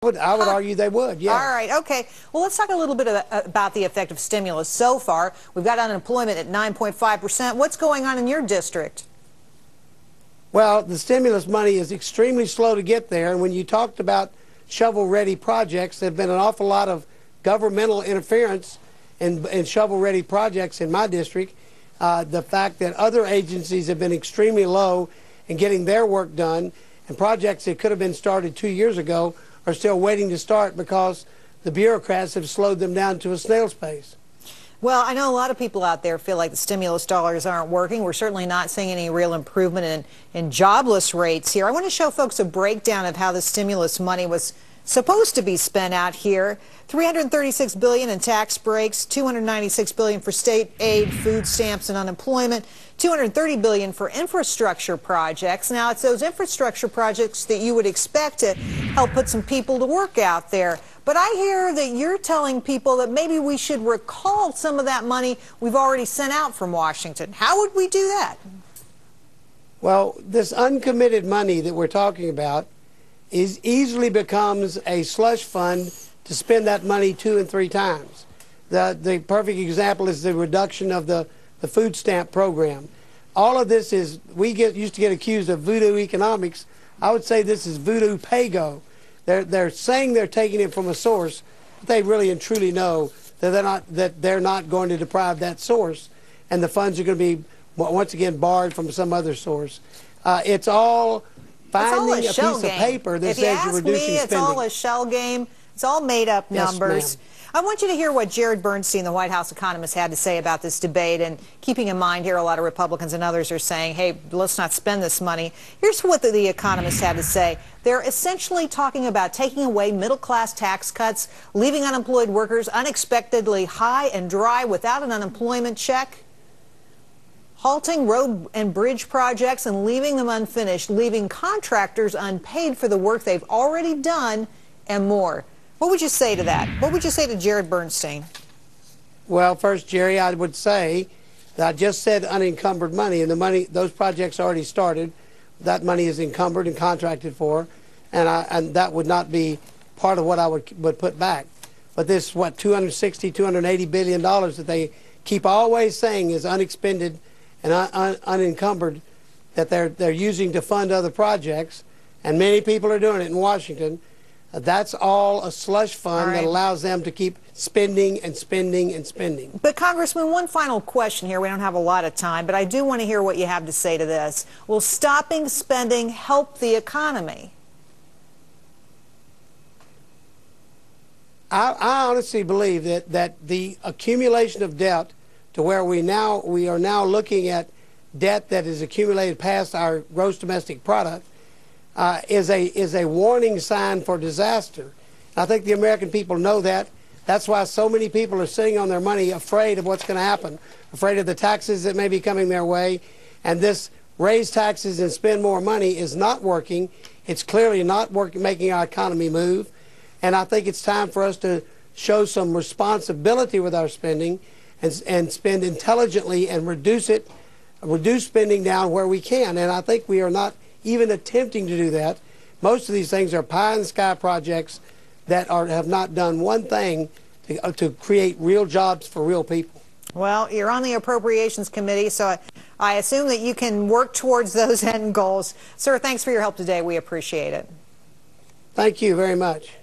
I would argue they would, yeah. All right, okay. Well, let's talk a little bit about the effect of stimulus so far. We've got unemployment at 9.5%. What's going on in your district? Well, the stimulus money is extremely slow to get there, and when you talked about shovel-ready projects, there have been an awful lot of governmental interference in shovel-ready projects in my district. The fact that other agencies have been extremely low in getting their work done, and projects that could have been started 2 years ago are still waiting to start because the bureaucrats have slowed them down to a snail's pace. Well, I know a lot of people out there feel like the stimulus dollars aren't working. We're certainly not seeing any real improvement in jobless rates here. I want to show folks a breakdown of how the stimulus money was supposed to be spent out here. $336 billion in tax breaks, $296 billion for state aid, food stamps, and unemployment, $230 billion for infrastructure projects. Now, it's those infrastructure projects that you would expect to help put some people to work out there. But I hear that you're telling people that maybe we should recall some of that money we've already sent out from Washington. How would we do that? Well, this uncommitted money that we're talking about easily becomes a slush fund to spend that money 2 and 3 times. The perfect example is the reduction of the food stamp program. All of this is, used to get accused of voodoo economics. I would say this is voodoo pay-go. They're saying they're taking it from a source, but they really and truly know that they're not going to deprive that source, and the funds are going to be once again barred from some other source. It's all finding a piece of paper that says you're reducing spending. If you ask me, it's all a shell game. It's all made-up numbers. Yes, I want you to hear what Jared Bernstein, the White House economist, had to say about this debate, and keeping in mind here a lot of Republicans and others are saying, hey, let's not spend this money. Here's what the economist had to say. They're essentially talking about taking away middle-class tax cuts, leaving unemployed workers unexpectedly high and dry without an unemployment check, halting road and bridge projects and leaving them unfinished, leaving contractors unpaid for the work they've already done, and more. What would you say to that? What would you say to Jared Bernstein? Well, first, Jerry, I would say that I just said unencumbered money, and the money, those projects already started. That money is encumbered and contracted for, and that would not be part of what I would put back. But this, what, $260, $280 billion that they keep always saying is unexpended and unencumbered, that they're using to fund other projects, and many people are doing it in Washington. That's all a slush fund that allows them to keep spending and spending and spending. But, Congressman, one final question here. We don't have a lot of time, but I do want to hear what you have to say to this. Will stopping spending help the economy? I honestly believe that the accumulation of debt to where we are now looking at debt that is accumulated past our gross domestic product is a warning sign for disaster. I think the American people know that. That's why so many people are sitting on their money afraid of what's going to happen, afraid of the taxes that may be coming their way. And this raise taxes and spend more money is not working. It's clearly not making our economy move. And I think it's time for us to show some responsibility with our spending and spend intelligently and reduce spending down where we can. And I think we are not even attempting to do that. Most of these things are pie-in-the-sky projects that have not done one thing to create real jobs for real people. Well, you're on the Appropriations Committee, so I assume that you can work towards those end goals. Sir, thanks for your help today. We appreciate it. Thank you very much.